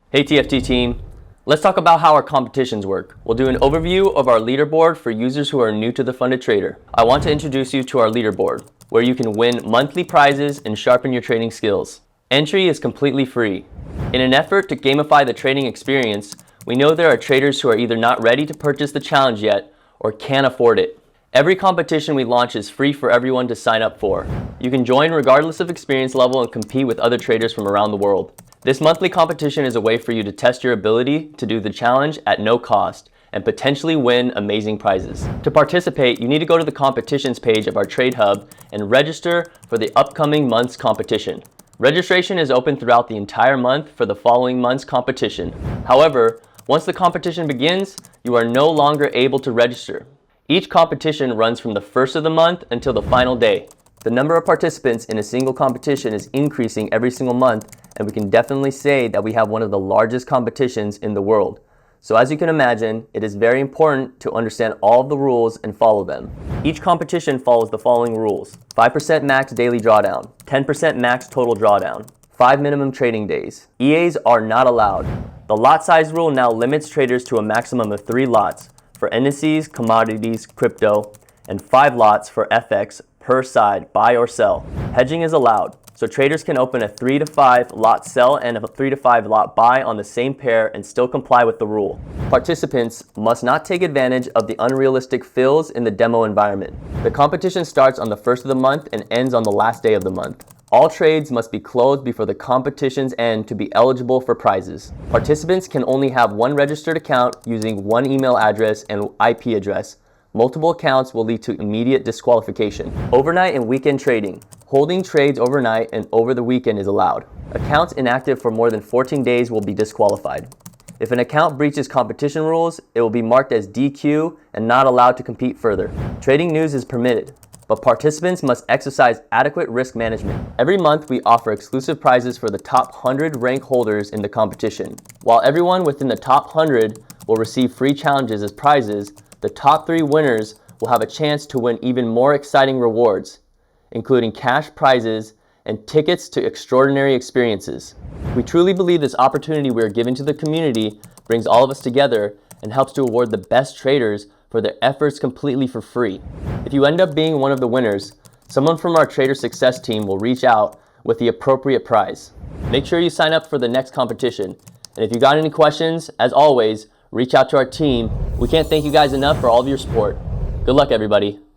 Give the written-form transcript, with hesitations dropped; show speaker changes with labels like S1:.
S1: Hey TFT team, let's talk about how our competitions work. We'll do an overview of our leaderboard for users who are new to the Funded Trader. I want to introduce you to our leaderboard, where you can win monthly prizes and sharpen your trading skills. Entry is completely free. In an effort to gamify the trading experience, we know there are traders who are either not ready to purchase the challenge yet or can't afford it. Every competition we launch is free for everyone to sign up for. You can join regardless of experience level and compete with other traders from around the world. This monthly competition is a way for you to test your ability to do the challenge at no cost and potentially win amazing prizes. To participate, you need to go to the competitions page of our Trade Hub and register for the upcoming month's competition. Registration is open throughout the entire month for the following month's competition. However, once the competition begins, you are no longer able to register. Each competition runs from the first of the month until the final day. The number of participants in a single competition is increasing every single month, and we can definitely say that we have one of the largest competitions in the world. So as you can imagine, it is very important to understand all of the rules and follow them. Each competition follows the following rules: 5% max daily drawdown, 10% max total drawdown, 5 minimum trading days. EAs are not allowed. The lot size rule now limits traders to a maximum of 3 lots for indices, commodities, crypto, and 5 lots for FX per side, buy or sell. Hedging is allowed, so traders can open a 3 to 5 lot sell and a 3 to 5 lot buy on the same pair and still comply with the rule. Participants must not take advantage of the unrealistic fills in the demo environment. The competition starts on the first of the month and ends on the last day of the month. All trades must be closed before the competition's end to be eligible for prizes. Participants can only have one registered account using one email address and IP address. Multiple accounts will lead to immediate disqualification. Overnight and weekend trading. Holding trades overnight and over the weekend is allowed. Accounts inactive for more than 14 days will be disqualified. If an account breaches competition rules, it will be marked as DQ and not allowed to compete further. Trading news is permitted, but participants must exercise adequate risk management. Every month, we offer exclusive prizes for the top 100 rank holders in the competition. While everyone within the top 100 will receive free challenges as prizes, the top 3 winners will have a chance to win even more exciting rewards, including cash prizes and tickets to extraordinary experiences. We truly believe this opportunity we are giving to the community brings all of us together and helps to award the best traders for their efforts completely for free. If you end up being one of the winners, someone from our Trader Success team will reach out with the appropriate prize. Make sure you sign up for the next competition. And if you got any questions, as always, reach out to our team. We can't thank you guys enough for all of your support. Good luck, everybody.